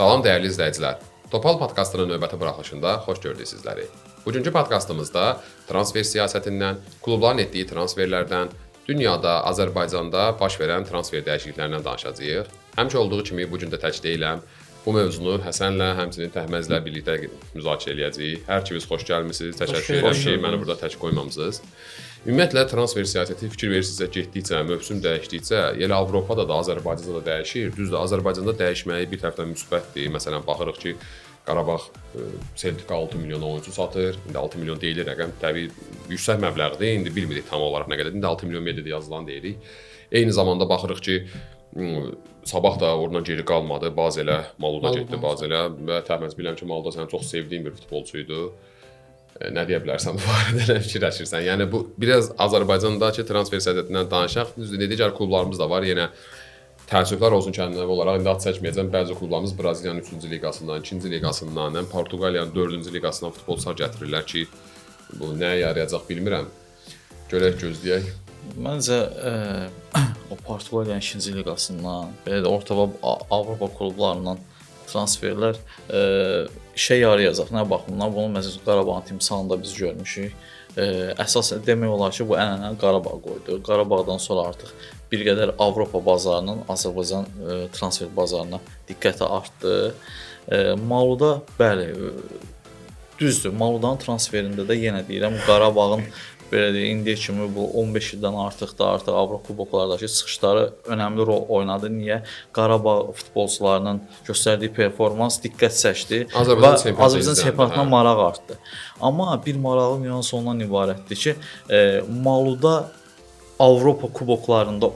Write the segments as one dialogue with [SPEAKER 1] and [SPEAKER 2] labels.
[SPEAKER 1] Salam dəyərli izləyicilər. Topal podkastının növbəti buraxılışında xoş gördük sizləri. Bugünkü podkastımızda transfer siyasətindən, klubların etdiyi transferlərdən, dünyada, Azərbaycanda baş verən transfer dəyişikliklərindən danışacağıq. Həmişə olduğu kimi bu gün də tək deyiləm. Bu mövzunu Həsənlə, həmçinin Təhməzlə birlikdə müzakirə edəcəyik. Hər ikiniz xoş gəlmisiniz. Təşəkkür edirəm ki, məni burada tək qoymamısınız. Ümumiyyətlə transfer siyasəti fikir verirsinizsə getdikcə, mövsüm dəyişdikcə, elə Avropada da, Azərbaycanda da dəyişir. Düzdür, Azərbaycanda dəyişməyi bir tərəfdən müsbətdir. Məsələn, baxırıq ki, Qarabağ Celtic 6 milyon oyuncu satır. İndi 6 milyon deyilir rəqəm təbii yüksək məbləğdir. İndi bilmirik tam olaraq nə qədər. İndi 6 milyon mediada yazılan deyirik. Eyni zamanda baxırıq ki, Sabah da oradan geri qalmadı. Bazelə Maluda getdi, Bazelə və Təhməz bilirəm ki, Maluda sənin çox sevdiyin bir futbolçu idi. Nə deyə bilərsən bu barədə, nə fikirləşirsən? Yəni bu biraz Azərbaycandakı transfer siyasətindən danışaq. Düzdür, digər klublarımız da var. Yenə təəssüflər olsun kəndinə olaraq indi ad çəkməyəcəm. Bəzi klublarımız Braziliyanın 3-cü liqasından, 2-ci liqasından, həm Portuqaliyanın 4-cü liqasından futbolçular gətirirlər ki, bu nəyə yarayacaq bilmirəm. Görək, gözləyək.
[SPEAKER 2] Məncə o Portuqaliyanın 2-ci liqasından, belə də orta Avropa klublarından transferlər işə yarayacaq. Nə baxımdan? Bunu məsələn Qarabağın timsalında biz görmüşük. Əsas demək olar ki, bu ənənəni Qarabağ qoydu. Qarabağdan sonra artıq bir qədər Avropa bazarının Azərbaycan transfer bazarına diqqəti artdı. Maluda bəli, düzdür. Maludanın transferində də yenə deyirəm Qarabağın belə deyək, indiyə kimi bu 15 ildən artıq Avropa kuboklardakı çıxışları önəmli rol oynadı. Niyə? Qarabağ futbolçularının göstərdiyi performans diqqət çəkdi və Azərbaycan çempionatına maraq artdı. Amma bir maraqlı nüans ondan ibarətdir ki, Maluda Avropa kuboklarında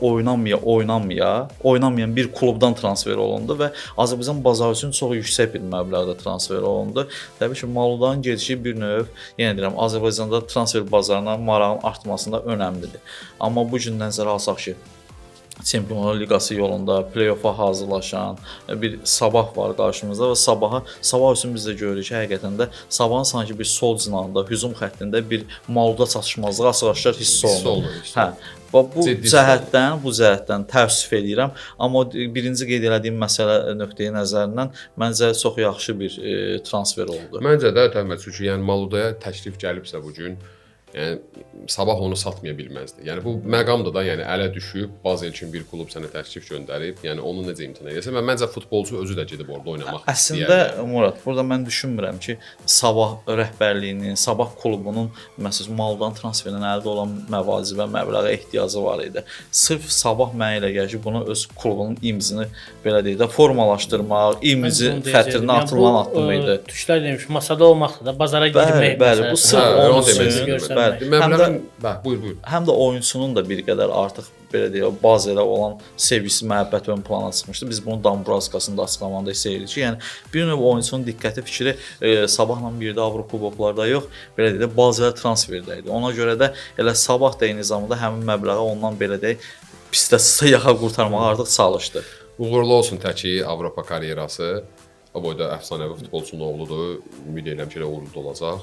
[SPEAKER 2] oynamayan bir klubdan transfer olundu və Azərbaycan bazarı üçün çox yüksək bir məbləğdə transfer olundu. Təbii ki, Maludanın gedişi bir növ, yenə deyirəm, Azərbaycanda transfer bazarına marağın artmasında önəmlidir. Amma bu gün nəzərə alsaq ki, Çempionlar Liqası yolunda play-offa hazırlaşan bir Sabah var qarşımızda və Sabah üçün biz də görürük ki, həqiqətən də Sabahın sanki bir sol cinahında, hücum xəttində bir Maluda çatışmazlığı açıq-aşkar hiss olunur. Hə. Bu cəhətdən təəssüf edirəm, amma birinci qeyd etdiyim məsələ nöqteyi nəzərindən məncə çox yaxşı bir transfer oldu.
[SPEAKER 1] Məncə də Təhməz üçün, yəni Maludaya təklif gəlibsə bu gün, yəni Sabah onu satmaya bilməzdi. Yəni bu məqamda da, yəni ələ düşüb, Bazel üçün bir klub sənə təklif göndərib, yəni onu necə imtina edirsən və məncə futbolçu özü də gedib orada oynamaq istəyir.
[SPEAKER 2] Əslində Murad, burada mən düşünmürəm ki, Sabah rəhbərliyinin, Sabah klubunun məsələn Maludan transferindən əldə olan məvacibə, məbləğə ehtiyacı var idi. Sırf Sabah mənə elə gəlir ki, bunu öz klubunun imicini belə deyək də formalaşdırmaq, imici xətrinə atılan addım idi.
[SPEAKER 3] Tuşlar demiş, masada olmaqla da bazara girmək.
[SPEAKER 2] Bəli, bu sırf onun həm də oyunçunun da bir qədər artıq belə deyək, Bazelə olan sevgisi, məhəbbəti ön plana çıxmışdı. Biz bunu Dambraskasında açıqlamanda hiss edirik ki, yəni bir növ oyunçunun diqqəti fikri Sabahla birdə Avropa kuboklarda yox, belə deyək, Bazelə transferdə idi. Ona görə də elə Sabah da eyni zamanda həmin məbləği ondan belə deyək, pisdə yaxa qurtarmağa artıq çalışdı.
[SPEAKER 1] Uğurlu olsun təki Avropa karyerası. O boyda əfsanəvi futbolçunun oğludur. Ümid edirəm ki, elə uğurlu olacaq.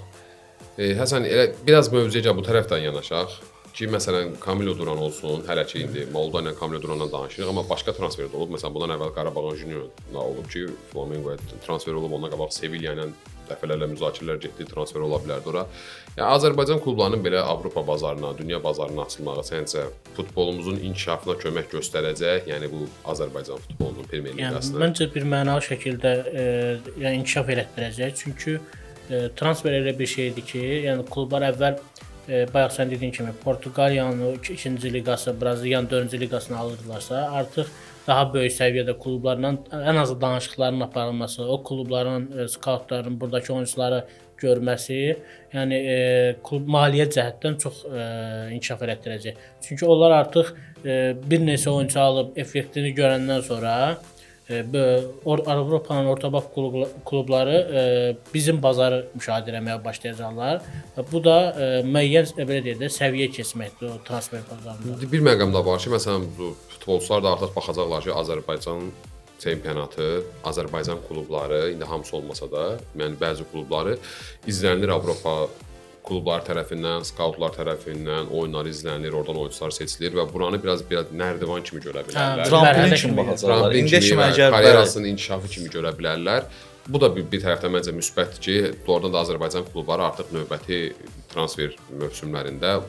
[SPEAKER 1] Həsən, elə biraz mövzuya bu tərəfdən yanaşaq ki, məsələn, Kamilo Duran olsun, hələ ki, indi Maluda ilə Kamilo Durandan danışırıq, amma başqa transfer də olub. Məsələn, bundan əvvəl Qarabağın junioruna olub ki, Flamengoya transfer olub, ondan qabaq Sevilla ilə dəfələrlə müzakirələr getdi, transfer ola bilərdi ora. Yəni, Azərbaycan klublarının belə Avropa bazarına, dünya bazarına açılmağı səncə futbolumuzun inkişafına kömək göstərəcək, yəni bu Azərbaycan futbolunun Premyer Liqasına?
[SPEAKER 3] Yəni, məncə bir mənalı şəkildə inkişaf elətdirəcək, çünki transfer elə bir şeydir ki, yəni klublar əvvəl bayaq sən dediyin kimi Portuqaliyanın 2-ci liqası, Braziliyanın 4-cü liqasını alırdılarsa, artıq daha böyük səviyyədə klublarla ən azı danışıqların aparılması, o klubların skautların buradakı oyunçuları görməsi, yəni klub maliyyə cəhətdən çox inkişaf elətdirəcək. Çünki onlar artıq bir neçə oyunçu alıb effektini görəndən sonra Avropanın ortabaq klubları bizim bazarı müşahidə etməyə başlayacaqlar. Bu da müəyyən belə deyək də səviyyə keçməkdir o transfer bazarında.
[SPEAKER 1] Bir məqam da var ki, məsələn bu futbolçular da artıq baxacaqlar ki, Azərbaycan çempionatı, Azərbaycan klubları, indi hamısı olmasa da, yəni bəzi klubları izlənilir Avropa klublar tərəfindən, skautlar tərəfindən oyunlar izlənilir, oradan oyunçular seçilir və buranı biraz nərdivan kimi görə bilərlər.
[SPEAKER 2] Tramplin kimi baxacaqlar.
[SPEAKER 1] Tramplin
[SPEAKER 2] İndi
[SPEAKER 1] kimi və
[SPEAKER 2] əgər
[SPEAKER 1] karyerasının inkişafı kimi görə bilərlər. Bu da bir tərəfdən məncə müsbətdir ki, doğrudan da Azərbaycan klubları artıq növbəti transfer mövsümlərində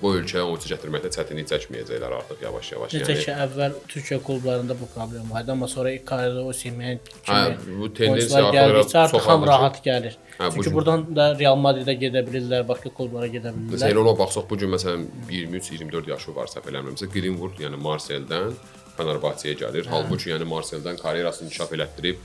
[SPEAKER 1] bu ölkəyə oyunçu gətirməkdə çətinlik çəkməyəcəklər artıq yavaş-yavaş.
[SPEAKER 3] Necə ki, əvvəl Türkiyə klublarında bu problem var idi, amma sonra Icardi, Osimhen kimi
[SPEAKER 1] bu tendensiya
[SPEAKER 3] gəldikcə artıq
[SPEAKER 1] çox
[SPEAKER 3] ham rahat gəlir.
[SPEAKER 1] bu
[SPEAKER 3] Çünki
[SPEAKER 1] gün-
[SPEAKER 3] buradan da Real Madridə gedə bilirlər, başqa klublara gedə bilirlər.
[SPEAKER 1] Məsələn, ona baxsaq bu gün məsələn 23-24 yaşı var səhv eləmirəmsə, Greenwood, yəni Marseldən Fenerbahçeyə gəlir. Halbuki yəni Marseldən karyerasını inkişaf elətdirib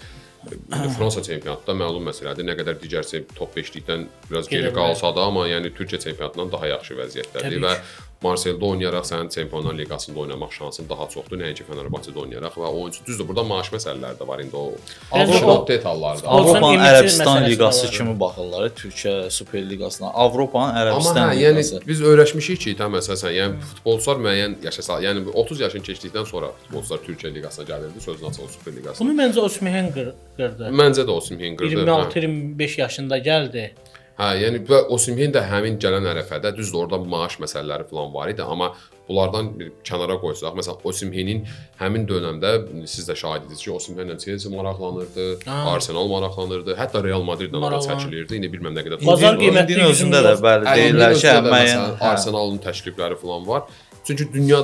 [SPEAKER 1] Fransa çempionatında məlum məsələdir. Nə qədər digər top 5-likdən biraz geri qalsa da, amma yəni Türkiyə çempionatından daha yaxşı vəziyyətdədir və Marseldə oynayaraq sənin Çempionlar Liqasında oynamaq şansın daha çoxdur, nəinki Fenerbahçedə oynayaraq və oyunçu düzdür, burada maaş məsələləri də var indi o
[SPEAKER 3] Avropa
[SPEAKER 1] detallarda.
[SPEAKER 2] Avropanın
[SPEAKER 3] imiji
[SPEAKER 2] Ərəbistan
[SPEAKER 3] məsələsi
[SPEAKER 2] liqası
[SPEAKER 3] var.
[SPEAKER 2] kimi baxırlar Türkiyə Super Liqasına. Avropanın
[SPEAKER 1] Amma
[SPEAKER 2] Ərəbistan
[SPEAKER 1] yəni
[SPEAKER 2] liqası.
[SPEAKER 1] biz öyrəşmişik ki, tam əsasən, yəni futbolçular müəyyən yaşa sal, yəni 30 yaşını keçdikdən sonra futbolçular Türkiyə liqasına gəlirdi, sözün açığı Super liqasına.
[SPEAKER 3] Bunu məncə Osimhen qırdı.
[SPEAKER 1] Məncə də Osimhen qırdı.
[SPEAKER 3] 26-25 yaşında gəldi.
[SPEAKER 1] Hə, yəni və Osimhen də həmin gələn ərəfədə düzdür, orada maaş məsələləri falan var idi, amma bunlardan bir kənara qoysaq, məsələn Osimhenin həmin dövrdə siz də şahid idiniz ki, Osimhenlə Chelsea maraqlanırdı, Arsenal maraqlanırdı, hətta Real Madridlə da çəkilirdi. İndi bilmirəm nə qədər
[SPEAKER 3] Bazar
[SPEAKER 1] pul-
[SPEAKER 3] qiyməti
[SPEAKER 2] özündə də bəli deyirlər ki, müəyyən
[SPEAKER 1] Arsenalın təklifləri falan var. Çünki dünya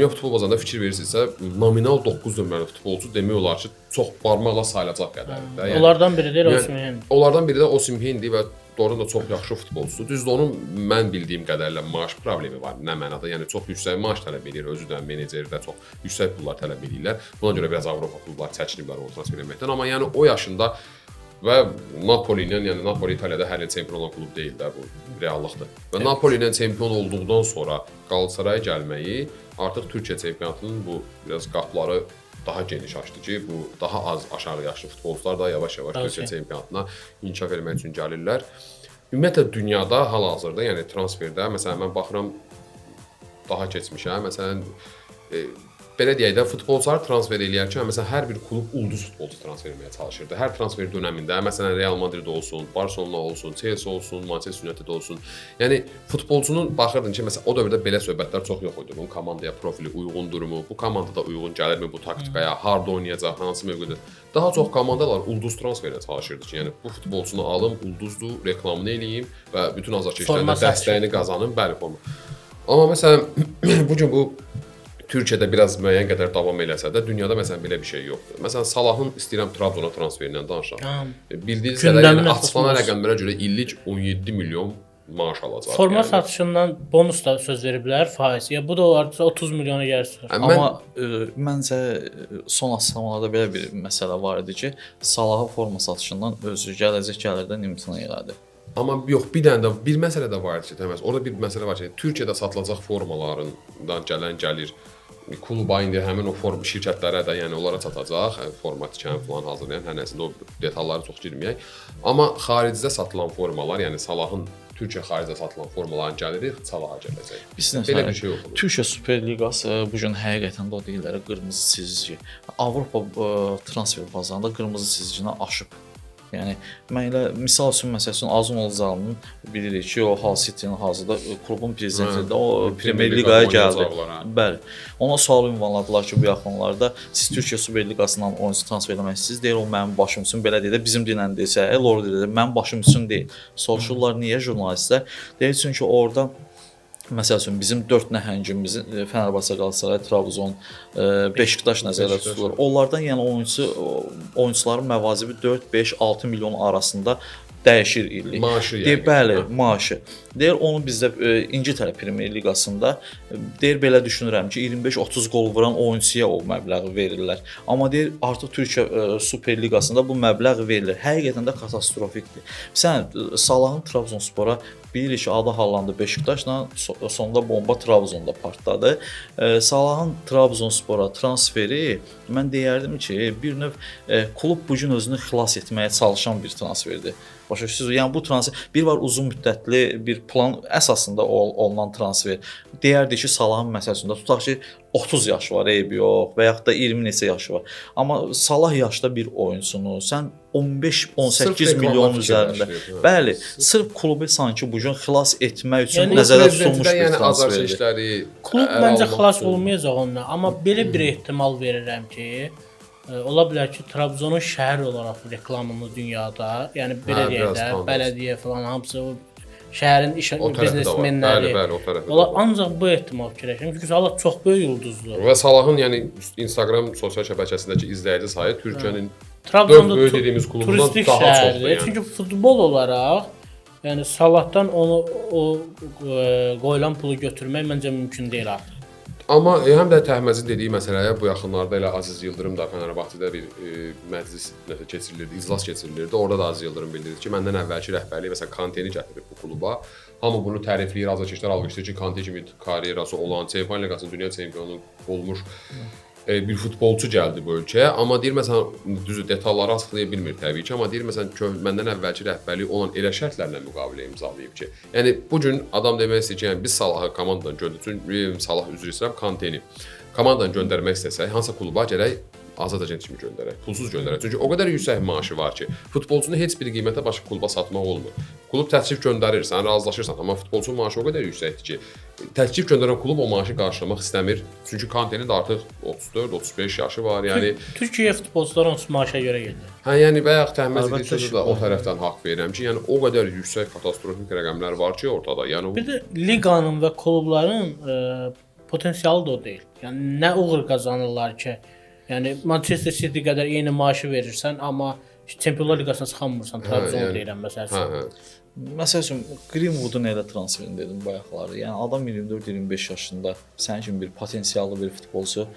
[SPEAKER 1] futbol bazarında fikir verirsinizsə, nominal 9 nömrəli futbolçu demək olar ki, çox barmaqla sayılacaq qədərdir də. Yəni,
[SPEAKER 3] Onlardan biri də Osimhen.
[SPEAKER 1] onlardan biri də Osimhendir və doğrudan da çox yaxşı futbolçudur. Düzdür, onun mən bildiyim qədərlə maaş problemi var. Nə mənada? Yəni çox yüksək maaş tələb edir, özü də menecer də çox yüksək pullar tələb edirlər. Buna görə biraz Avropa klubları çəkiniblər onu transfer etməkdən, amma yəni o yaşında və Napoli ilə, yəni Napoli İtaliyada hər il çempion olan klub deyil də, bu reallıqdır. Və Napoli ilə çempion olduqdan sonra Qalatasaraya gəlməyi artıq Türkiyə çempionatının bu biraz qapıları daha geniş açdı ki, bu daha az aşağı yaşlı futbolçular da yavaş-yavaş Türkiyə çempionatına inkişaf etmək üçün gəlirlər. Ümumiyyətlə dünyada hal-hazırda, yəni transferdə, məsələn mən baxıram daha keçmişə, məsələn belə deyək də futbolçuları transfer eləyərkən məsələn hər bir klub ulduz futbolçu transfer etməyə çalışırdı. Hər transfer dövründə məsələn Real Madrid olsun, Barcelona olsun, Chelsea olsun, Manchester United olsun. Yəni futbolçunun baxırdın ki, məsələn o dövrdə belə söhbətlər çox yox idi. Bunun komandaya profili uyğundurmu, bu komandada uyğun gəlirmi bu taktikaya, harda oynayacaq, hansı mövqedə. Daha çox komandalar ulduz transferə çalışırdı ki, yəni bu futbolçunu alım, ulduzdur, reklamını eləyim və bütün azarkeşlərdə dəstəyini qazanım, bəli forma. Amma məsələn bu gün bu Türkiyədə biraz müəyyən qədər davam eləsə də, dünyada məsələn belə bir şey yoxdur. Məsələn, Salahın istəyirəm Trabzona transferindən danışaq. Bildiyiniz qədər yəni açıqlanan rəqəmlərə görə illik 17 milyon maaş alacaq.
[SPEAKER 3] Forma satışından bonus da söz veriblər, faiz. Ya bu da olarsa 30 milyona gəlir.
[SPEAKER 2] Amma məncə son açıqlamalarda belə bir məsələ var idi ki, Salahın forma satışından özü gələcək gəlirdən imtina elədi.
[SPEAKER 1] Amma yox, bir dənə də bir məsələ də var ki, deməz. Orada bir məsələ var ki, Türkiyədə satılacaq formalarından gələn gəlir kluba indi həmin o form şirkətlərə də, yəni onlara çatacaq, forma tikən falan hazırlayan, hər nəsində o detallara çox girməyək. Amma xaricdə satılan formalar, yəni Salahın Türkiyə xaricdə satılan formaların gəliri Salaha gələcək. Belə bir şey yoxdur.
[SPEAKER 2] Türkiyə Super Liqası bu gün həqiqətən də o deyirlər qırmızı çizgi. Avropa transfer bazarında qırmızı çizgini aşıb. Yəni mən elə misal üçün məsələn Azun Olcaylı'nın bilirik ki, o Hull City-nin hazırda klubun prezidenti o Premier Liqaya gəldi. Bəli. Ona sual ünvanladılar ki, bu yaxınlarda siz Türkiyə Super Liqasından oyunçu transfer etmək istəyirsiniz. Deyir o mənim başım üçün belə deyir də bizim dillə desə, Lord deyir mənim başım üçün deyil. Soruşurlar niyə jurnalistlər? Deyir çünki orada məsəl üçün bizim 4 nəhəngimizin Fenerbahçe, Qalatasaray, Trabzon, Beşiktaş nəzərdə tutulur. Onlardan yəni oyunçuların məvazibi 4, 5, 6 milyon arasında dəyişir illik.
[SPEAKER 1] Maaşı yəni.
[SPEAKER 2] Deyir, bəli, maaşı. Deyir onu bizdə İngiltərə Premyer Liqasında deyir belə düşünürəm ki, 25-30 qol vuran oyunçuya o məbləği verirlər. Amma deyir artıq Türkiyə Super Liqasında bu məbləğ verilir. Həqiqətən də katastrofikdir. Sən Salahın Trabzonspora bilirik ki, adı hallandı Beşiktaşla, sonda bomba Trabzonda partladı. Salahın Trabzonspora transferi mən deyərdim ki, bir növ klub bu gün özünü xilas etməyə çalışan bir transferdir. Başa düşürsüz? Yəni bu transfer bir var uzun müddətli bir plan əsasında olunan transfer. Deyərdik ki, Salahın məsələsində tutaq ki, 30 yaşı var, eybi yox, və yaxud da 20 neçə yaşı var. Amma Salah yaşda bir oyunçunu sən 15-18 milyon üzərində. Bəli, sırf klubu sanki bu gün xilas etmək üçün nəzərdə tutulmuş bir transferdir.
[SPEAKER 3] Klub məncə xilas olmayacaq ondan, amma belə bir ehtimal verirəm ki, ola bilər ki, Trabzonun şəhər olaraq reklamını dünyada, yəni belə deyək də, bələdiyyə falan hamısı o şəhərin iş biznesmenləri.
[SPEAKER 1] Bəli, o tərəfdə.
[SPEAKER 3] Ola ancaq bu ehtimal fikirləşirəm. Çünki Salah çox böyük ulduzdur.
[SPEAKER 1] Və Salahın yəni Instagram sosial şəbəkəsindəki izləyici sayı Türkiyənin
[SPEAKER 3] Trabzonda
[SPEAKER 1] böyük dediyimiz klubundan
[SPEAKER 3] turistik
[SPEAKER 1] daha çoxdur.
[SPEAKER 3] şəhərdir. Çünki futbol olaraq yəni Salahdan onu qoyulan pulu götürmək məncə mümkün deyil artıq.
[SPEAKER 1] Amma həm də Təhməzin dediyi məsələyə bu yaxınlarda elə Aziz Yıldırım da Fənərbağçədə bir məclis keçirilirdi, iclas keçirilirdi. Orada da Aziz Yıldırım bildirdi ki, məndən əvvəlki rəhbərlik məsələn Kanteni gətirib bu kluba. Hamı bunu tərifləyir, azarkeşlər alqışlayır ki, Kante kimi karyerası olan, Çempionlar Liqasının dünya çempionu olmuş bir futbolçu gəldi bu ölkəyə. Amma deyir məsələn düzü detalları açıqlaya bilmir təbii ki, amma deyir məsələn məndən əvvəlki rəhbərlik olan elə şərtlərlə müqavilə imzalayıb ki, yəni bu gün adam demək istəyir ki, yəni biz Salahı komandadan göndərdik, Salah üzr istəyirəm, Kanteni komandadan göndərmək istəsək, hansısa kluba gərək azad agent kimi göndərək, pulsuz göndərək. Çünki o qədər yüksək maaşı var ki, futbolçunu heç bir qiymətə başqa kluba satmaq olmur. Klub təklif göndərir, sən razılaşırsan, amma futbolçunun maaşı o qədər yüksəkdir ki, təklif göndərən klub o maaşı qarşılamaq istəmir. Çünki Kantenin də artıq 34-35 yaşı var, yəni
[SPEAKER 3] Türkiyə futbolçuları onsuz maaşa görə gedir.
[SPEAKER 1] Hə, yəni bayaq Təhməz dediyi sözü də o tərəfdən haqq verirəm ki, yəni o qədər yüksək katastrofik rəqəmlər var ki, ortada. Yəni
[SPEAKER 3] bir də liqanın və klubların potensialı da o deyil. Yəni nə uğur qazanırlar ki, yəni Manchester City qədər eyni maaşı verirsən, amma Çempionlar Liqasına çıxamırsan, Trabzon deyirəm məsələn.
[SPEAKER 2] Məsəl üçün Greenwood'un elə transferini dedim bayaqları. Yəni adam 24-25 yaşında sənin kimi bir potensiallı bir futbolçu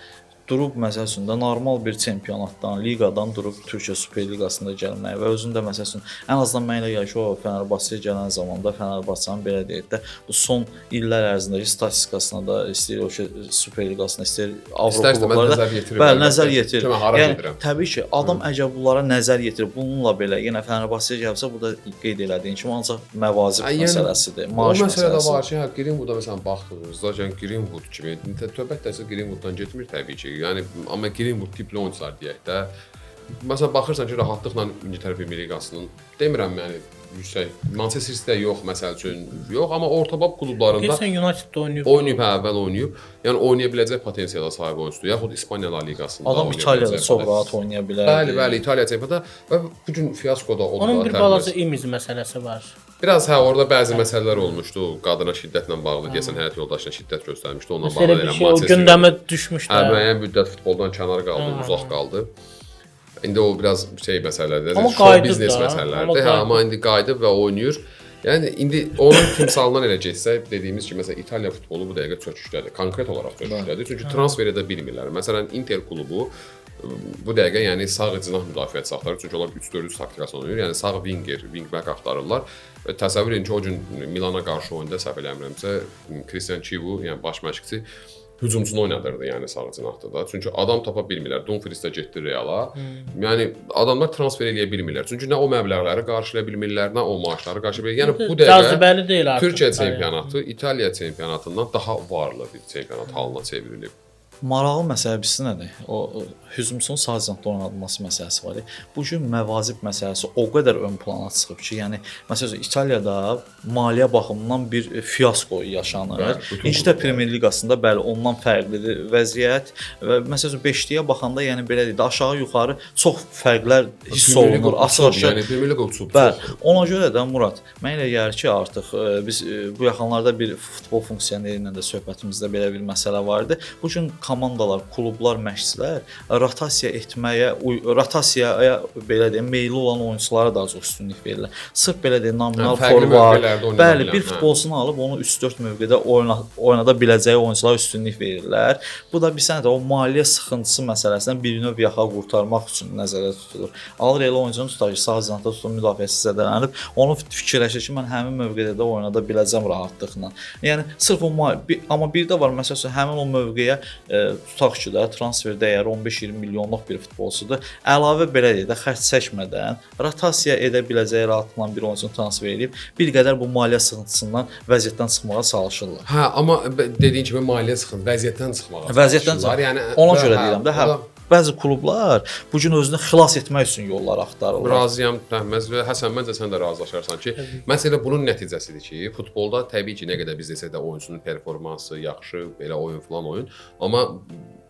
[SPEAKER 2] durub məsəl üçün də normal bir çempionatdan, liqadan durub Türkiyə Super Liqasında gəlməyə və özündə məsəl üçün ən azından mənə elə gəlir ki, o Fənərbağçəyə gələn zamanda Fənərbağçanın belə deyək də bu son illər ərzindəki statistikasına da istəyir o ki, Super Liqasına istəyir Avropa klublarında bəli, nəzər yetirir. Yəni təbii ki, adam əgər bunlara nəzər yetirir, bununla belə yenə Fənərbağçəyə gəlsə, bu da qeyd elədiyin kimi ancaq məvazib məsələsidir, maaş məsələsi.
[SPEAKER 1] O məsələ də var ki, Greenwood-a məsələn baxdığınızda, yəni Greenwood kimi söhbət dəsə Greenwood-dan getmir təbii ki. Yəni amma Greenwood tipli oyunçular deyək də. Məsələn baxırsan ki, rahatlıqla İngiltərə Premyer Liqasının demirəm yəni yüksək Manchester City-də yox məsəl üçün. Yox, amma ortabab klublarında
[SPEAKER 3] Gəlsən United-da
[SPEAKER 1] oynayıb, əvvəl oynayıb. Yəni oynaya biləcək potensiala sahib oyunçudur. Yaxud İspaniya La Liqasında
[SPEAKER 2] adam İtaliyada çox rahat oynaya bilər.
[SPEAKER 1] Bəli, İtaliya çempionatında və bu gün fiaskoda oldu.
[SPEAKER 3] Onun bir balaca image məsələsi var.
[SPEAKER 1] Biraz orada bəzi məsələlər olmuşdu. Qadına şiddətlə bağlı, deyəsən həyat yoldaşına şiddət göstərmişdi. Onunla bağlı
[SPEAKER 3] elə o gündəmə düşmüşdü.
[SPEAKER 1] Müəyyən müddət futboldan kənar qaldı, uzaq qaldı. İndi o biraz məsələdir. Biznes məsələlərdir. Amma indi qayıdıb və oynayır. Yəni indi onun timsalından elə keçsək, dediyimiz kimi məsələn İtaliya futbolu bu dəqiqə çöküşdədir. Konkret olaraq çöküşdədir. Çünki transfer edə bilmirlər. Məsələn Inter klubu bu dəqiqə yəni sağ cinah müdafiəçisi axtarır. Çünki onlar 3-4-3 taktikasını oynayır. Yəni sağ wingback axtarırlar. Təsəvvür edin ki, o gün Milana qarşı oyunda səhv eləmirəmsə, Christian Chivu, yəni baş məşqçi hücumçunu oynadırdı, yəni sağ cinahda da. Çünki adam tapa bilmirlər. Dumfries də getdi Reala. Yəni adamlar transfer eləyə bilmirlər. Çünki nə o məbləğləri qarşılaya bilmirlər, nə o maaşları qarşılaya bilmirlər. Yəni bu
[SPEAKER 3] dəqiqə deyil artıq.
[SPEAKER 1] Türkiyə çempionatı İtaliya çempionatından daha varlı bir çempionat halına çevrilib.
[SPEAKER 2] Maraqlı məsələ bilirsiz nədir? O hücumçunun sağ cinahda oynadılması məsələsi var. Bu gün məvazib məsələsi o qədər ön plana çıxıb ki, yəni məsələn İtaliyada maliyyə baxımından bir fiasko yaşanır. İngiltərə Premyer Liqasında bəli ondan fərqlidir vəziyyət və məsələn 5-liyə baxanda yəni belə deyək də aşağı-yuxarı çox fərqlər hiss olunur. Aşağı
[SPEAKER 1] yəni Premyer Liqa uçub.
[SPEAKER 2] Bəli. Ona görə də Murad, mən elə gəlir ki, artıq biz bu yaxınlarda bir futbol funksionerləri ilə də söhbətimizdə belə bir məsələ vardı. Bu gün komandalar, klublar, məşqçilər rotasiyaya belə deyim, meyilli olan oyunçulara daha çox üstünlük verirlər. Sırf belə deyim, nominal forvar, bəli, bir futbolçunu alıb onu 3-4 mövqedə oynada biləcəyi oyunçulara üstünlük verirlər. Bu da bir sənədə o maliyyə sıxıntısı məsələsindən bir növ yaxa qurtarmaq üçün nəzərdə tutulur. Alır elə oyunçunu tutar ki, sağ cinahda tutun müdafiəçisi zədələnib, onu fikirləşir ki, mən həmin mövqedə də oynada biləcəm rahatlıqla. Yəni sırf o amma bir də var məsələn həmin o mövqeyə tutaq ki də transfer dəyəri 15-20 milyonluq bir futbolçudur. Əlavə belə deyək də xərc çəkmədən rotasiya edə biləcəyi rahatlıqla bir oyunçunu transfer edib bir qədər bu maliyyə sıxıntısından vəziyyətdən çıxmağa çalışırlar.
[SPEAKER 1] Hə, amma dediyin kimi maliyyə sıxıntı vəziyyətdən çıxmağa
[SPEAKER 2] Vəziyyətdən
[SPEAKER 1] çalışırlar. Yəni
[SPEAKER 2] ona görə deyirəm də, bəzi klublar bu gün özünü xilas etmək üçün yollar axtarırlar.
[SPEAKER 1] Razıyam Rəhməz və Həsən, məncə sən də razılaşarsan ki, məsələ bunun nəticəsidir ki, futbolda təbii ki, nə qədər biz desək də oyunçunun performansı yaxşı, belə oyun falan oyun, amma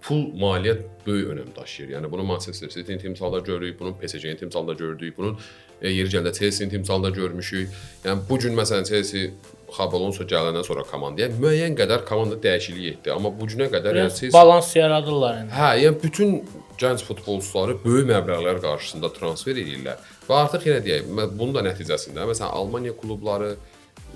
[SPEAKER 1] pul, maliyyə böyük önəm daşıyır. Yəni bunu Manchester City-nin timsalında görürük, bunun PSG-nin timsalında gördük, bunun yeri gəldə Chelsea-nin timsalında görmüşük. Yəni bu gün məsələn Chelsea Xabi Alonso gələndən sonra komandaya müəyyən qədər komanda dəyişiklik etdi, amma bu günə qədər
[SPEAKER 3] yəni Chelsea balans yaradırlar indi.
[SPEAKER 1] Hə, yəni bütün gənc futbolçuları böyük məbləğlər qarşısında transfer edirlər. Və artıq yenə deyək, bunun da nəticəsində məsələn Almaniya klubları,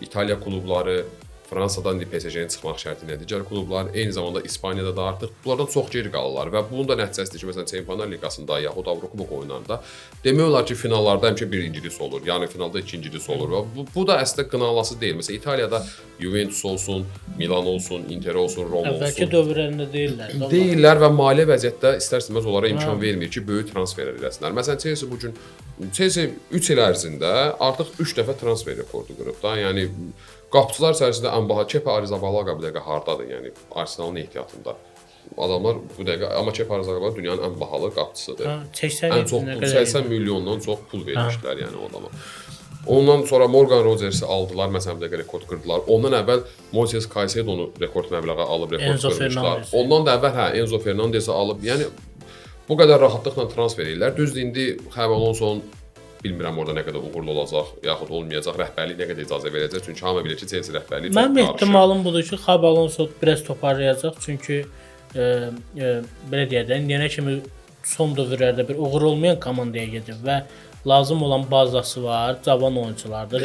[SPEAKER 1] İtaliya klubları, Fransadan PSG-nin çıxmaq şərti ilə digər klublar, eyni zamanda İspaniyada da artıq bunlardan çox geri qalırlar və bunun da nəticəsidir ki, məsələn Çempionlar Liqasında yaxud Avrokubok oyunlarında demək olar ki, finallarda həmişə birincisi olur, yəni finalda ikincisi olur və bu da əslində qınalası deyil. Məsələn İtaliyada Juventus olsun, Milan olsun, Inter olsun, Roma olsun.
[SPEAKER 3] Əvvəlki dövrlərində deyirlər.
[SPEAKER 1] Deyirlər və maliyyə vəziyyətdə istər-istəməz onlara imkan vermir ki, böyük transferlər eləsinlər. Məsələn Chelsea bu gün 3 il ərzində artıq 3 dəfə transfer rekordu qırıb da. Yəni qapıçılar içərisində ən baha Kepa Arrizabalaga bu dəqiqə hardadır? Yəni Arsenalın ehtiyatında. Adamlar bu dəqiqə amma Kepa Arrizabalaga dünyanın ən bahalı qapıçısıdır. Ən çox pul 80 milyondan çox pul vermişlər yəni o adama. Ondan sonra Morgan Rodgers'i aldılar, məsələn bir dəqiqə rekord qırdılar. Ondan əvvəl Moises Caicedo'nu rekord məbləğə alıb rekord qırmışlar. Ondan da əvvəl Enzo Fernandez'i alıb, yəni bu qədər rahatlıqla transfer edirlər. Düzdür indi Xabi Alonso'nun bilmirəm orada nə qədər uğurlu olacaq, yaxud olmayacaq, rəhbərlik nə qədər icazə verəcək. Çünki hamı bilir ki, Chelsea rəhbərliyi çox qarışıq.
[SPEAKER 3] Mənim ehtimalım budur ki, Xabi Alonso biraz toparlayacaq. Çünki belə deyək də, indiyənə kimi son dövrlərdə bir uğur olmayan komandaya gedib və lazım olan bazası var, cavan oyunçulardır.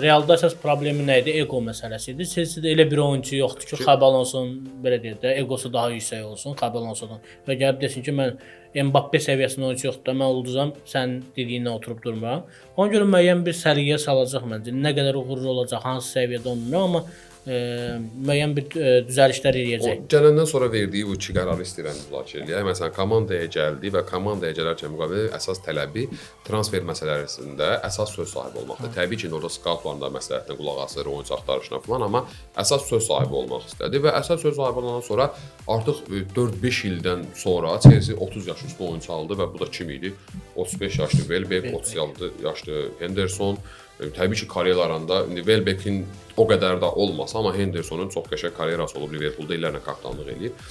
[SPEAKER 3] Realda əsas problemi nə idi? Ego məsələsi idi. Chelsea-də elə bir oyunçu yoxdur ki, Xabi Alonso'nun belə deyək də, egosu daha yüksək olsun Xabi Alonso'dan. Və gəlib desin ki, mən Mbappe səviyyəsində oyunçu yoxdur, mən ulduzam, sən dediyindən oturub durmuram. Ona görə müəyyən bir səliqəyə salacaq məncə. Nə qədər uğurlu olacaq, hansı səviyyədə olmuyor, amma müəyyən bir düzəlişlər eləyəcək.
[SPEAKER 1] Gələndən sonra verdiyi bu iki qərarı istəyirəm müzakirə eləyək. Məsələn, komandaya gəldi və komandaya gələrkən müqavilə əsas tələbi transfer məsələsində əsas söz sahibi olmaqdır. Təbii ki, orada skautların da məsləhətinə qulaq asır, oyunçu axtarışına falan, amma əsas söz sahibi olmaq istədi və əsas söz sahibi olandan sonra artıq 4-5 ildən sonra Chelsea 30 yaş üstü oyunçu aldı və bu da kim idi? 35 yaşlı Welbeck, 36 yaşlı Henderson. Təbii ki, karyeralarında indi Welbeck'in o qədər də olmasa, amma Hendersonun çox qəşəng karyerası olub, Liverpoolda illərlə kapitanlıq eləyib.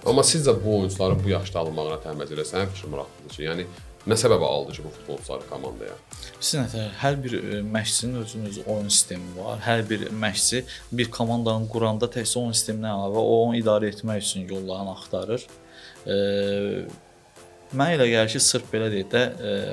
[SPEAKER 1] Amma sizcə bu oyunçuların bu yaşda alınmağına təməzzül sənin fikrin maraqlıdır ki, yəni nə səbəbə aldı ki bu futbolçuları komandaya?
[SPEAKER 2] Sizə hər bir məşqçinin özünün oyun sistemi var. Hər bir məşqçi bir komandanın quranda təkcə oyun sisteminə əlavə o onu idarə etmək üçün yollarını axtarır. Mənə elə gəlir ki, sırf belə deyək də,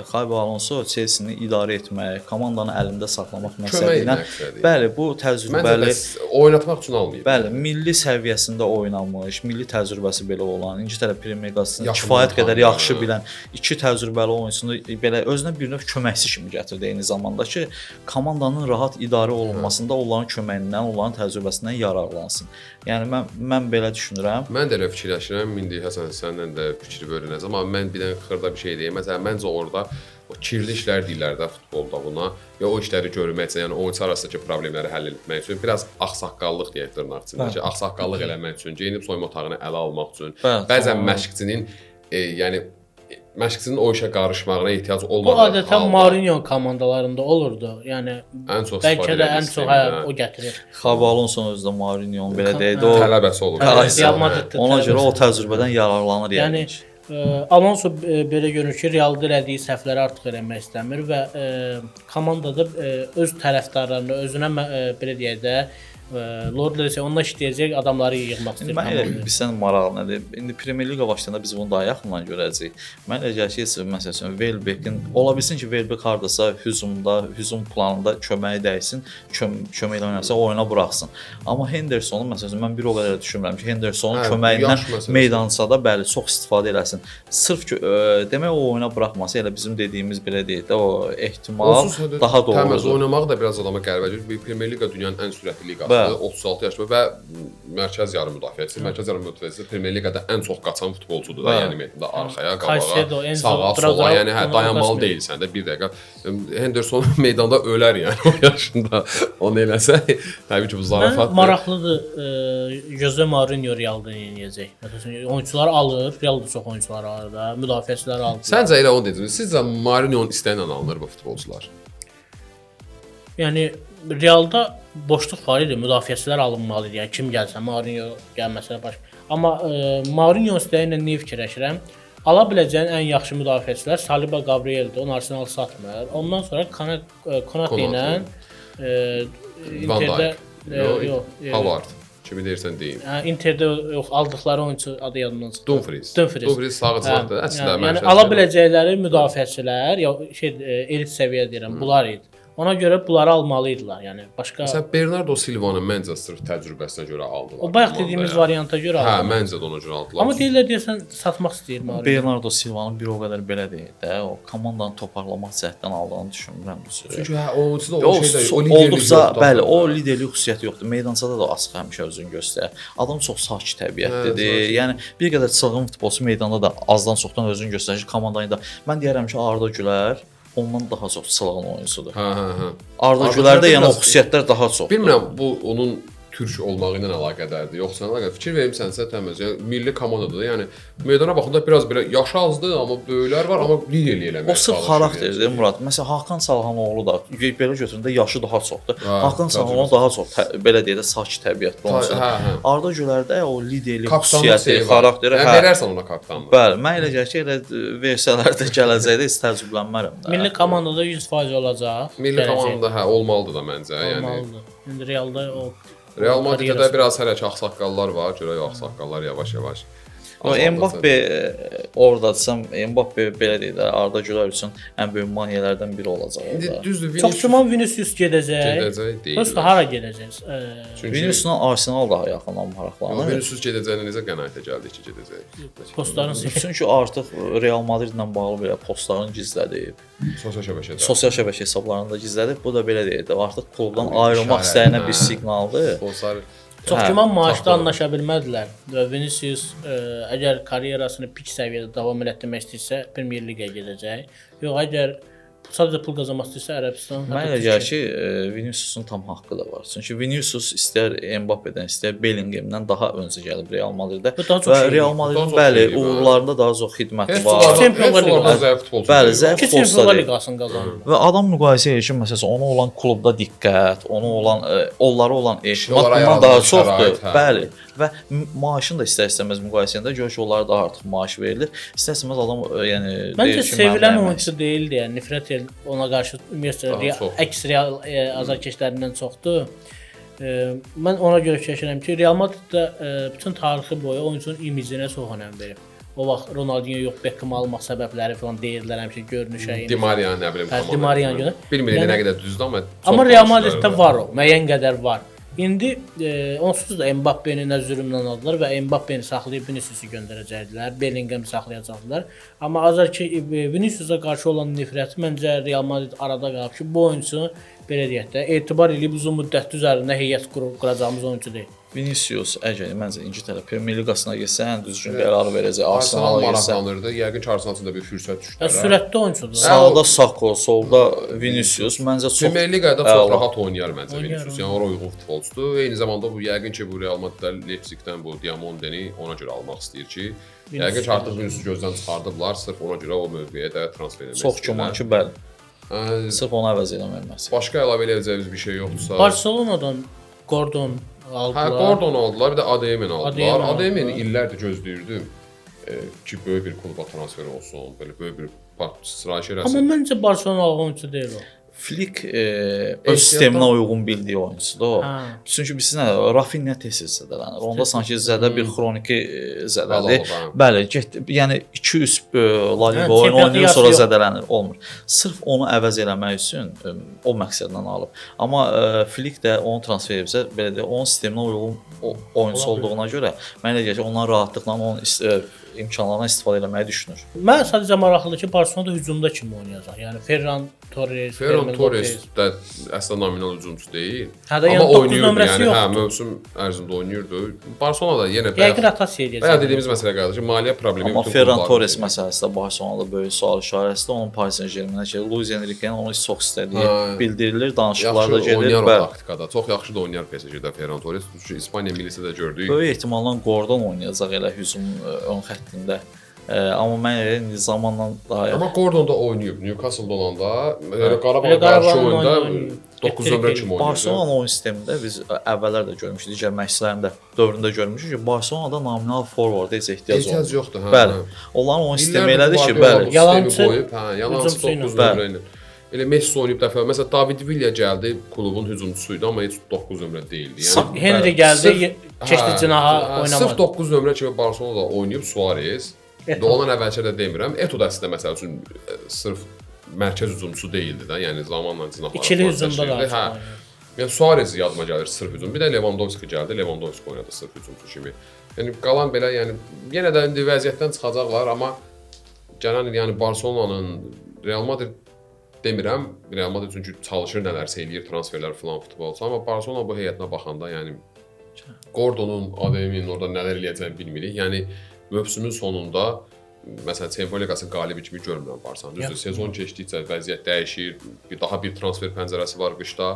[SPEAKER 2] Xabi Alonso Chelsea-ni idarə etmək, komandanı əlində saxlamaq məqsədi ilə, bəli, bu təcrübəli
[SPEAKER 1] oynatmaq üçün almayıb.
[SPEAKER 2] Bəli, milli səviyyəsində oynamış, milli təcrübəsi belə olan, İngiltərə Premyer Liqasını kifayət qədər yaxşı bilən iki təcrübəli oyunçunu belə özünə bir növ köməkçi kimi gətirdi eyni zamanda ki, komandanın rahat idarə olunmasında onların köməyindən, onların təcrübəsindən yararlansın. Yəni mən belə düşünürəm.
[SPEAKER 1] Mən də elə fikirləşirəm. İndi Həsən səndən də fikri bölünəcəm, amma mən bir dənə xırda bir şey deyim. Məsələn, məncə orada o kirli işlər deyirlər də futbolda buna və o işləri görmək üçün, yəni oyunçu arasındakı problemləri həll etmək üçün biraz ağsaqqallıq deyək dırnaq içində ki, ağsaqqallıq eləmək üçün, geyinib soyunma otağını ələ almaq üçün, bəzən məşqçinin yəni məşqçinin o işə qarışmağına ehtiyac olmadığı halda.
[SPEAKER 3] Bu adətən Mourinho komandalarında olurdu. Yəni bəlkə də ən çox o gətirir.
[SPEAKER 2] Xabi Alonso'nun özü də Mourinho'nun belə deyək də o
[SPEAKER 1] tələbəsi olur.
[SPEAKER 2] Ona görə o təcrübədən yararlanır yəni.
[SPEAKER 3] Alonso belə görünür ki, Realda elədiyi səhvləri artıq eləmək istəmir və komandada öz tərəfdarlarını özünə belə deyək də Lordlar isə onunla işləyəcək adamları yığmaq istəyir.
[SPEAKER 2] Mən elə bilirsən maraq nədir? İndi Premyer Liqa başlayanda biz bunu daha yaxından görəcəyik. Mən elə gəlir ki, məsəl üçün Welbeck'in ola bilsin ki, Welbeck hardasa hücum planında köməyi dəysin, köməklə oynasa oyuna buraxsın. Amma Hendersonu məsəl üçün mən bir o qədər düşünmürəm ki, Hendersonun köməyindən meydançada bəli çox istifadə eləsin. Sırf ki, demək o oyuna buraxması elə bizim dediyimiz belə deyək də o ehtimal daha doğrudur.
[SPEAKER 1] Təmiz oynamaq da biraz adama qəribə gəlir. Premyer Liqa dünyanın ən sürətli liqası. yaşlıdır, 36 yaşlı və mərkəz yarım müdafiəçisi. Mərkəz yarım müdafiəçisi Premyer Liqada ən çox qaçan futbolçudur da, yəni ümumiyyətlə arxaya, qabağa, sağa, sola, yəni dayanmalı deyilsən də bir dəqiqə. Henderson meydanda ölər yəni o yaşında. Onu eləsə, təbii ki bu zarafatdır.
[SPEAKER 3] Maraqlıdır. Jose Mourinho Realda yeniləyəcək. Məsələn, oyunçular alır, Real da çox oyunçular alır da, müdafiəçilər alır.
[SPEAKER 1] Səncə elə onu dediniz. Sizcə Mourinho'nun istəyinlə alınır bu futbolçular?
[SPEAKER 3] Yəni Realda boşluq var idi, müdafiəçilər alınmalı idi. Yəni kim gəlsə, Mourinho gəlməsə başqa. Amma Mourinho istəyi ilə nə fikirləşirəm? Ala biləcəyin ən yaxşı müdafiəçilər Saliba, Gabrieldir. Onu Arsenal satmır. Ondan sonra Konate ilə
[SPEAKER 1] Van
[SPEAKER 3] Interdə
[SPEAKER 1] Dijk, Havard. Kimi deyirsən deyim.
[SPEAKER 3] Interdə aldıqları oyunçu adı yadımdan çıxdı.
[SPEAKER 1] Dumfries sağcılardır. Əslində
[SPEAKER 3] yəni ala biləcəkləri müdafiəçilər, ya elit səviyyə deyirəm, bunlar idi. Ona görə bunları almalıdılar. Yəni başqa
[SPEAKER 1] Məsələn Bernardo Silva-nı məncə sırf təcrübəsinə görə aldılar.
[SPEAKER 3] O bayaq dediyimiz varianta görə aldılar.
[SPEAKER 1] Hə, məncə də ona görə aldılar.
[SPEAKER 3] Amma deyirlər deyəsən satmaq istəyir Mourinho.
[SPEAKER 2] Bernardo Silva-nın bir o qədər belə deyil də, o komandanı toparlamaq cəhdindən aldığını düşünmürəm bu sözü.
[SPEAKER 1] Çünki hə, oyunçuda o şeydə o
[SPEAKER 2] olduqca, bəli, o liderlik xüsusiyyəti yoxdur. Meydançada da açıq həmişə özünü göstərir. Adam çox sakit təbiətlidir. Yəni bir qədər çılğın futbolçu meydanda da azdan çoxdan özünü göstərir komandanı da. Mən deyirəm ki, Arda Güler ondan daha çox çılğın oyunçudur.
[SPEAKER 1] Hə.
[SPEAKER 2] Arda Gülərdə yəni o xüsusiyyətlər daha çoxdur.
[SPEAKER 1] Bilmirəm bu onun türk olmağı ilə əlaqədardır. Yoxsa nə qədər fikir vermisənsə təmiz. Yəni milli komandadır. Yəni meydana baxanda biraz belə yaşı azdır, amma böyüklər var, amma liderlik eləmək.
[SPEAKER 2] O sırf xarakterdir Murad. Məsələn Hakan Çalhanoğlu da belə götürəndə yaşı daha çoxdur. Hakan Çalhanoğlu daha çox belə deyək də sakit təbiətli oyunçudur. Arda Gülərdə o liderlik xüsusiyyəti, xarakteri
[SPEAKER 1] verərsən ona kapitanlıq.
[SPEAKER 2] Bəli, mən elə gəlir ki, elə versələr də gələcəkdə heç təəccüblənmərəm də.
[SPEAKER 3] Milli komandada 100% olacaq.
[SPEAKER 1] Milli komandada hə olmalıdır da məncə. Yəni
[SPEAKER 3] İndi Realda o
[SPEAKER 1] Real Madriddə biraz hələ ki ağsaqqallar var, görə ağsaqqallar yavaş-yavaş.
[SPEAKER 2] O Mbappe oradasam, Mbappe belə deyək də Arda Güler üçün ən böyük maneələrdən biri olacaq orada.
[SPEAKER 1] İndi düzdür,
[SPEAKER 3] çox güman Vinicius gedəcək.
[SPEAKER 1] deyil.
[SPEAKER 3] Prosta hara gedəcək?
[SPEAKER 2] Vinicius'la Arsenal daha yaxından maraqlanır.
[SPEAKER 1] Vinicius gedəcəyinə necə qənaətə gəldik ki, gedəcək?
[SPEAKER 3] Postların
[SPEAKER 2] Çünki artıq Real Madridlə bağlı belə postlarını gizlədib. Sosial şəbəkə hesablarında gizlədib. Bu da belə deyək də artıq klubdan ayrılmaq istəyinə bir siqnaldır.
[SPEAKER 1] Postlar
[SPEAKER 3] çox güman maaşda anlaşa bilmədilər və Vinicius əgər karyerasını pik səviyyədə davam etdirmək istəyirsə Premier Liqaya gedəcək. Yox, əgər sadəcə pul qazanmaq istəyirsə Ərəbistan.
[SPEAKER 2] Mən elə gəlir ki, Vinicius'un tam haqqı da var. Çünki Vinicius istər Mbappe'dən, istər Bellingham'dan daha öncə gəlib Real Madriddə və Real Madridin bəli, uğurlarında daha çox xidməti var.
[SPEAKER 3] Çempionlar Liqası.
[SPEAKER 2] Bəli, zəif
[SPEAKER 3] Çempionlar Liqasını qazanıb.
[SPEAKER 2] Və adam müqayisə edir ki, məsələn, ona olan klubda diqqət, ona olan onlara olan etimad bundan daha çoxdur. Bəli. Və maaşını da istər-istəməz müqayisə edəndə görür ki, onlara daha artıq maaş verilir. İstər-istəməz adam yəni
[SPEAKER 3] məncə sevilən oyunçu deyildi, yəni nifrət ona qarşı ümumiyyətlə əks real azarkeşlərindən çoxdur. Mən ona görə fikirləşirəm ki, Real Madriddə bütün tarixi boyu oyunçunun imicinə çox önəm verib. O vaxt Ronaldinho yox, Beckham almaq səbəbləri falan deyirlər həmişə görünüşə.
[SPEAKER 1] Di Maria nə bilim
[SPEAKER 3] komanda. Di Maria görə.
[SPEAKER 1] Bilmirəm nə qədər düzdür
[SPEAKER 3] amma Real Madriddə var o, müəyyən qədər var. İndi onsuz da Mbappe'ni nə zülmlə aldılar və Mbappe'ni saxlayıb Vinicius'u göndərəcəkdilər, Bellingham'ı saxlayacaqdılar. Amma azar ki Vinicius'a qarşı olan nifrəti məncə Real Madrid arada qalıb ki, bu oyunçu belə deyək də etibar edib uzun müddət üzərində heyət quracağımız oyunçu deyil.
[SPEAKER 2] Vinicius əgər məncə İngiltərə Premier Liqasına getsə ən düzgün qərar verəcək. Arsenal
[SPEAKER 1] maraqlanırdı. Yəqin ki, Arsenal üçün də bir fürsət düşdü.
[SPEAKER 3] Sürətli oyunçudur.
[SPEAKER 2] Sağda Sako, solda Vinicius məncə çox
[SPEAKER 1] Premier Liqada çox rahat oynayar məncə Vinicius. Yəni ora uyğun futbolçudur. Eyni zamanda bu yəqin ki, bu Real Madrid Leipzigdən bu Diamondeni ona görə almaq istəyir ki, yəqin ki, artıq Vinicius gözdən çıxardıblar, sırf ona görə o mövqeyə də transfer etmək istəyirlər.
[SPEAKER 2] Çox güman ki, bəli. Sırf onu əvəz eləmək.
[SPEAKER 1] Başqa əlavə edəcəyimiz bir şey yoxdursa.
[SPEAKER 3] Barcelonadan Gordon aldılar.
[SPEAKER 1] Hə, Gordon aldılar, bir də ADM-ni aldılar. ADM-ni illərdir gözləyirdim ki, böyük bir kluba transfer olsun, belə böyük bir sırayiş eləsin.
[SPEAKER 3] Amma məncə Barcelona oyunçu deyil o.
[SPEAKER 2] Flick öz sisteminə uyğun bildiyi oyunçudur o. Çünki bilirsən, Rafinha tez-tez zədələnir. Onda sanki zədə bir xroniki zədədir. Bəli, yəni 200 La Liga oyunu oynayır sonra zədələnir, olmur. Sırf onu əvəz eləmək üçün o məqsədlə alıb. Amma Flick də onu transfer edibsə, belə deyək, onun sisteminə uyğun oyunçu olduğuna görə mən elə gəlir ki, ondan rahatlıqla onun imkanlarından istifadə etməyi düşünür.
[SPEAKER 3] Mən sadəcə maraqlıdır ki, Barselonada hücumda kim oynayacaq? Yəni Ferran Torres,
[SPEAKER 1] Ferran
[SPEAKER 3] Fermin
[SPEAKER 1] Torres
[SPEAKER 3] Lopez.
[SPEAKER 1] də əslində nominal hücumçu deyil.
[SPEAKER 3] Hə də, yəni
[SPEAKER 1] Amma
[SPEAKER 3] doqquz
[SPEAKER 1] oynayırdı,
[SPEAKER 3] nömrəsi
[SPEAKER 1] yəni hə,
[SPEAKER 3] yoxdur.
[SPEAKER 1] mövsüm ərzində oynayırdı. Barselonada yenə
[SPEAKER 3] Yəqin rotasiya edəcək.
[SPEAKER 1] bayaq dediyimiz məsələ qaldı ki, maliyyə problemi
[SPEAKER 2] Amma
[SPEAKER 1] bütün
[SPEAKER 2] Ferran
[SPEAKER 1] klubların
[SPEAKER 2] Torres
[SPEAKER 1] var.
[SPEAKER 2] məsələsi də Barselonada böyük sual işarəsidir. Onun Paris Saint-Germain-ə ki, Luis Enrique'nin onu çox istədiyi
[SPEAKER 1] Hə.
[SPEAKER 2] bildirilir, danışıqlar da
[SPEAKER 1] Yaxşı
[SPEAKER 2] gedir.
[SPEAKER 1] oynayar o
[SPEAKER 2] Bəli.
[SPEAKER 1] taktikada. Çox yaxşı da oynayar PSG-də Ferran Torres. Çünki İspaniya millisində də gördük.
[SPEAKER 2] Böyük ehtimalla Gordon oynayacaq elə hücum ön xəttində. Amma mən elə indi zamanla daha
[SPEAKER 1] Amma Gordon da oynayıb. Newcastle-da olanda, yəni Qarabağ
[SPEAKER 3] Elə
[SPEAKER 1] qarşı
[SPEAKER 3] Qarabağın
[SPEAKER 1] oyunda
[SPEAKER 3] oynayıb.
[SPEAKER 1] 9 nömrə kim oynayırdı?
[SPEAKER 2] Barcelona oyun sistemində biz əvvəllər də görmüşdük, digər məşqçilərin də dövründə görmüşük ki, Barcelonada nominal forvarda heç ehtiyac olmur.
[SPEAKER 1] Ehtiyac yoxdur, hə.
[SPEAKER 2] Bəli. Onların oyun sistemi
[SPEAKER 1] İllərdir
[SPEAKER 2] elədir ki,
[SPEAKER 1] Guardiola
[SPEAKER 2] bəli.
[SPEAKER 1] bu
[SPEAKER 3] Yalançı
[SPEAKER 1] sistemi qoyub, hə, yalançı
[SPEAKER 3] hücumçu ilə.
[SPEAKER 1] 9 nömrə ilə. Elə Messi oynayıb dəfə. Məsələn, David Villa gəldi, klubun hücumçusuydu, amma heç 9 nömrə deyildi. Yəni
[SPEAKER 3] Henry gəldi, keçdi
[SPEAKER 1] hə,
[SPEAKER 3] cinaha
[SPEAKER 1] hə,
[SPEAKER 3] oynamadı.
[SPEAKER 1] Sırf 9 nömrə kimi Barselonada oynayıb Suarez.
[SPEAKER 3] Eto'o.
[SPEAKER 1] Ondan əvvəlcə də demirəm. Eto da əslində məsəl üçün sırf mərkəz hücumçusu deyildi də. Yəni zamanla cinahlar.
[SPEAKER 3] İkili hücumda da.
[SPEAKER 1] Hə. Yəni Suarez yadıma gəlir sırf hücum. Bir də Lewandowski gəldi. Lewandowski oynadı sırf hücumçu kimi. Yəni qalan belə yəni yenə də indi vəziyyətdən çıxacaqlar, amma gələn il yəni Barselonanın Real Madrid demirəm. Real Madrid çünki çalışır nələrsə eləyir, transferlər falan futbolçu, amma Barselona bu heyətinə baxanda yəni Gordonun, Adem'in orada nələr eləyəcəyini bilmirik. Yəni mövsümün sonunda məsələn Çempionlar Liqası qalibi kimi görmürəm Barsanı. Düzdür, sezon keçdikcə vəziyyət dəyişir. Daha bir transfer pəncərəsi var qışda.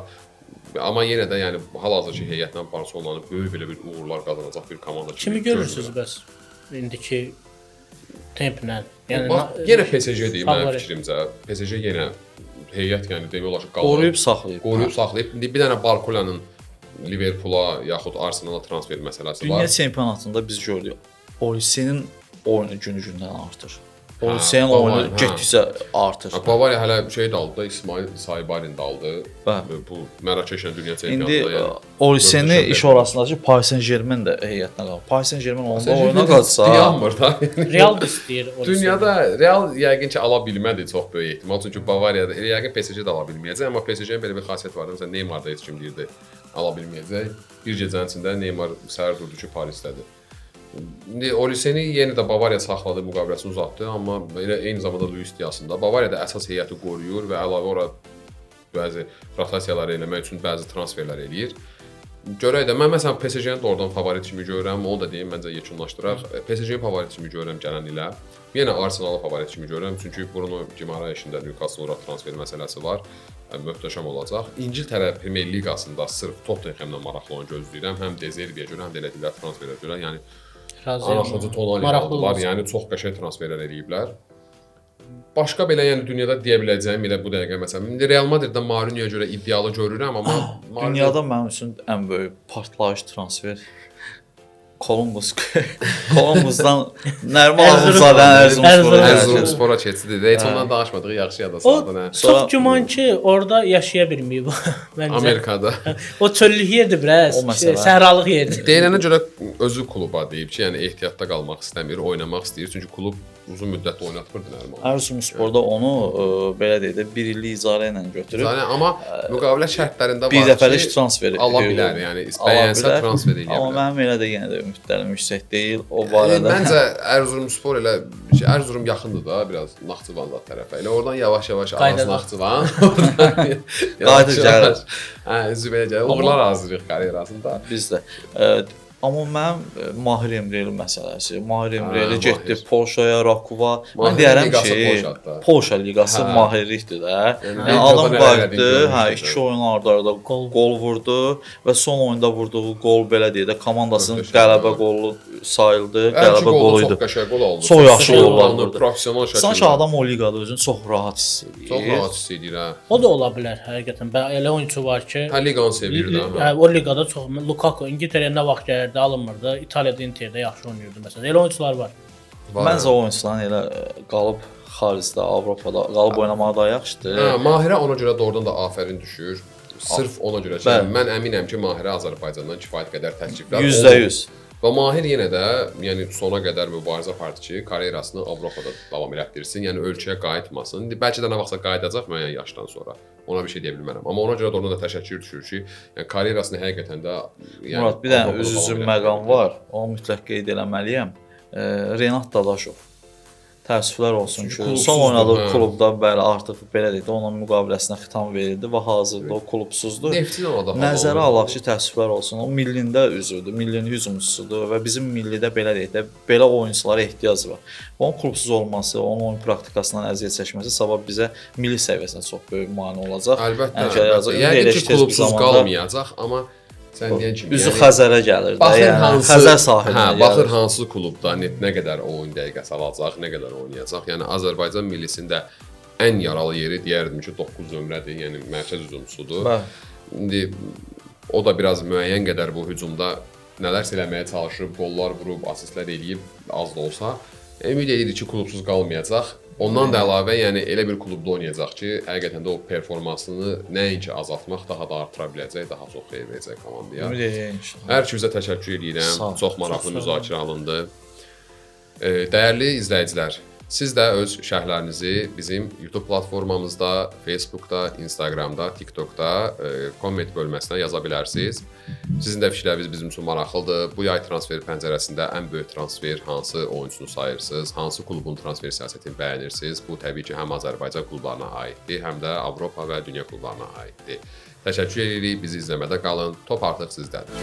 [SPEAKER 1] Amma yenə də yəni hal-hazırki heyətlə Barselonanı böyük belə bir uğurlar qazanacaq bir komanda kimi
[SPEAKER 3] Kimi görürsüz bəs indiki templə? Yəni
[SPEAKER 1] yenə PSG deyim mənim
[SPEAKER 3] favorit.
[SPEAKER 1] fikrimcə. PSG yenə heyət yəni demək olar ki, qalıb.
[SPEAKER 2] Qoruyub saxlayıb.
[SPEAKER 1] Qoruyub saxlayıb. İndi bir dənə Barkulanın Liverpoola yaxud Arsenala transfer məsələsi
[SPEAKER 2] Dünya
[SPEAKER 1] var.
[SPEAKER 2] çempionatında biz gördük. Olisenin oyunu günü-gündən artır. Olisenin
[SPEAKER 1] Bavariya,
[SPEAKER 2] oyunu
[SPEAKER 1] hə.
[SPEAKER 2] getdikcə artır.
[SPEAKER 1] Bavariya hələ şey də aldı, İsmail Saybarin də aldı.
[SPEAKER 2] Bəli.
[SPEAKER 1] Bu Mərakeşlə dünya
[SPEAKER 2] İndi
[SPEAKER 1] çempionatında yəni.
[SPEAKER 2] Oliseni
[SPEAKER 1] möhtəşəm
[SPEAKER 2] iş
[SPEAKER 1] bir-
[SPEAKER 2] orasındakı Paris Saint-Germain də heyətinə qalır. Paris Saint-Germain onda
[SPEAKER 1] PSG
[SPEAKER 2] oyuna
[SPEAKER 1] də
[SPEAKER 2] qalsa,
[SPEAKER 1] dayanmır da.
[SPEAKER 3] Real da istəyir. o
[SPEAKER 1] Dünyada Real yəqin ki ala bilmədi çox böyük ehtimal. Çünki Bavariyada yəqin PSG də ala bilməyəcək, amma PSG-nin belə bir xassiyyəti var. Məsələn, Neymar da heç kim deyirdi ala bilməyəcək. Bir gecənin içində Neymar səhər durdu ki, Parisdədir. İndi Oliseni yenə də Bavariya saxladı, müqaviləsini uzatdı, amma elə eyni zamanda Luis Dias'ın da Bavariya da əsas heyəti qoruyur və əlavə ora bəzi rotasiyalar eləmək üçün bəzi transferlər eləyir. Görək də mən məsələn PSG-ni də oradan favorit kimi görürəm. Onu da deyim, məncə yekunlaşdıraq. PSG-ni favorit kimi görürəm gələn ilə. Yenə Arsenalı favorit kimi görürəm, çünki Bruno Guimaraes-in də Newcastle-ora transfer məsələsi var. Möhtəşəm olacaq. İngiltərə Premyer Liqasında sırf Tottenham-la maraqlı oyun gözləyirəm. Həm Dezerbiyə görə, həm də elədikləri transferlərə görə. Yəni Anaxıcı Tonali aldılar. Yəni çox qəşəng transferlər eləyiblər. Başqa belə yəni dünyada deyə biləcəyim elə bu dəqiqə məsələn indi Real Madriddə Mourinho'ya görə iddialı görürəm, amma
[SPEAKER 2] dünyada mənim üçün ən böyük partlayış transfer Columbusdan Nərman Ağuzadənin
[SPEAKER 1] Erzurumspora keçdi. Heç ondan danışmadıq, yaxşı yada
[SPEAKER 3] O
[SPEAKER 1] saldı nə.
[SPEAKER 3] çox güman ki, orada yaşaya bilməyib məncə.
[SPEAKER 1] Amerikada.
[SPEAKER 3] O çöllük yerdir biraz,
[SPEAKER 2] O məsələ.
[SPEAKER 3] səhralıq yerdir.
[SPEAKER 1] Deyilənə görə özü kluba deyib ki, yəni ehtiyatda qalmaq istəmir, oynamaq istəyir, çünki klub uzun müddət oynatmırdı Nərman.
[SPEAKER 2] Erzurumsporda onu belə deyək də 1 illik icarə ilə götürüb
[SPEAKER 1] Yəni amma müqavilə şərtlərində var
[SPEAKER 2] bir dəfəlik
[SPEAKER 1] ki,
[SPEAKER 2] transfer
[SPEAKER 1] ala bilər, yəni bəyənsə transfer edə
[SPEAKER 2] Amma
[SPEAKER 1] bilər.
[SPEAKER 2] mənim elə də yenə də ümidlərim yüksək deyil o barədə.
[SPEAKER 1] Məncə Erzurumspor elə Erzurum yaxındır da biraz Naxçıvan tərəfə. Elə oradan yavaş-yavaş Araz Naxçıvan.
[SPEAKER 2] Qayıdıb gəlir.
[SPEAKER 1] Hə, Zübeyyə gəlir. Uğurlar arzulayırıq karyerasında.
[SPEAKER 2] Biz də. Amma mənim Mahir Emreli məsələsi, Mahir Emreli
[SPEAKER 1] Mahir.
[SPEAKER 2] getdi Polşaya, Rakova. Mən
[SPEAKER 1] Mahirin
[SPEAKER 2] deyərəm
[SPEAKER 1] liqası
[SPEAKER 2] ki,
[SPEAKER 1] Polşadır.
[SPEAKER 2] Polşa liqası
[SPEAKER 1] Hə.
[SPEAKER 2] mahirlikdir də.
[SPEAKER 1] Yəni
[SPEAKER 2] Yəni adam
[SPEAKER 1] videoda nələr
[SPEAKER 2] qayıtdı,
[SPEAKER 1] elədiyini
[SPEAKER 2] hə,
[SPEAKER 1] görmüşdük.
[SPEAKER 2] 2 oyun arda-arda gol vurdu və son oyunda vurduğu gol belə deyək də komandasının
[SPEAKER 1] Möhtəşəm
[SPEAKER 2] qələbə
[SPEAKER 1] gol.
[SPEAKER 2] qolu sayıldı,
[SPEAKER 1] Əlçi
[SPEAKER 2] qələbə
[SPEAKER 1] qolu
[SPEAKER 2] qolu
[SPEAKER 1] çox
[SPEAKER 2] idi.
[SPEAKER 1] qəşəng qol oldu.
[SPEAKER 2] Çox yaxşı
[SPEAKER 1] Qəşəng
[SPEAKER 2] qollar
[SPEAKER 1] oldu,
[SPEAKER 2] vurdu.
[SPEAKER 1] professional şəkildə.
[SPEAKER 2] Sanki adam o liqada özünü çox rahat hiss edir.
[SPEAKER 1] çox rahat hiss edir hə.
[SPEAKER 3] O da ola bilər həqiqətən. Elə oyunçu var ki,
[SPEAKER 1] Hə liqanı sevir də.
[SPEAKER 3] hə, o liqada çox Lukaku İngiltərəyə nə vaxt gəlirdi, alınmırdı. İtaliyada Interdə yaxşı oynayırdı məsələn. Elə oyunçular var.
[SPEAKER 2] Məncə o oyunçuların elə qalıb xaricdə, Avropada qalıb oynamağı da yaxşıdır.
[SPEAKER 1] Hə, Mahirə ona görə doğrudan da afərin düşür. Sırf ona görə ki,
[SPEAKER 2] Bəli.
[SPEAKER 1] mən əminəm ki, Mahirə Azərbaycandan kifayət qədər təkliflər
[SPEAKER 2] %100.
[SPEAKER 1] Və Mahir yenə də, yəni sona qədər mübarizə apardı ki, karyerasını Avropada davam elətdirsin, yəni ölkəyə qayıtmasın. İndi bəlkə də nə vaxtsa qayıdacaq müəyyən yaşdan sonra. Ona bir şey deyə bilmərəm. Amma ona görə də ona da təşəkkür düşür ki, yəni karyerasını həqiqətən də yəni
[SPEAKER 2] Murad, bir dənə
[SPEAKER 1] Avropada
[SPEAKER 2] üz-üzü
[SPEAKER 1] davam
[SPEAKER 2] məqam
[SPEAKER 1] elətdirdi.
[SPEAKER 2] var. Onu mütləq qeyd eləməliyəm. Renat Dadaşov. Təəssüflər olsun ki,
[SPEAKER 1] Klubsuzdur,
[SPEAKER 2] son oynadığı
[SPEAKER 1] hə.
[SPEAKER 2] klubda bəli artıq belə deyək də onun müqaviləsinə xitam verildi və hazırda o klubsuzdur.
[SPEAKER 1] Neftin o da
[SPEAKER 2] Nəzərə alaq ki, təəssüflər olsun. O millində üzvdür, millinin hücumçusudur və bizim millidə belə deyək də belə oyunçulara ehtiyac var. Onun klubsuz olması, onun oyun praktikasından əziyyət çəkməsi sabah bizə milli səviyyəsində çox böyük mane olacaq.
[SPEAKER 1] Əlbəttə.
[SPEAKER 2] Əlbəttə.
[SPEAKER 1] Yəqin ki, klubsuz qalmayacaq, amma sən deyən kimi
[SPEAKER 2] üzü Xəzərə gəlir də.
[SPEAKER 1] baxır
[SPEAKER 2] Yəni
[SPEAKER 1] hansı
[SPEAKER 2] Xəzər sahilinə gəlir.
[SPEAKER 1] baxır hansı klubda nə qədər oyun dəqiqəsi alacaq, nə qədər oynayacaq. Yəni Azərbaycan millisində ən yaralı yeri deyərdim ki, 9 nömrədir, yəni mərkəz hücumçusudur.
[SPEAKER 2] Bəli.
[SPEAKER 1] İndi o da biraz müəyyən qədər bu hücumda nələrsə eləməyə çalışıb, qollar vurub, assistlər eləyib az da olsa, ümid edirik ki, klubsuz qalmayacaq. Ondan da əlavə, yəni elə bir klubda oynayacaq ki, həqiqətən də o performansını nəinki azaltmaq, daha da artıra biləcək, daha çox xeyir verəcək komandaya.
[SPEAKER 2] Ümid edirəm inşallah.
[SPEAKER 1] Hər ikinizə təşəkkür edirəm.
[SPEAKER 2] Sağ ol.
[SPEAKER 1] Çox maraqlı müzakirə alındı. Dəyərli izləyicilər, siz də öz şərhlərinizi bizim YouTube platformamızda, Facebookda, Instagramda, TikTokda komment bölməsinə yaza bilərsiniz. Sizin də fikirləriniz bizim üçün maraqlıdır. Bu yay transfer pəncərəsində ən böyük transfer hansı oyunçunu sayırsınız? Hansı klubun transfer siyasətini bəyənirsiniz? Bu təbii ki, həm Azərbaycan klublarına aiddir, həm də Avropa və dünya klublarına aiddir. Təşəkkür edirik. Bizi izləmədə qalın. Top artıq sizdədir.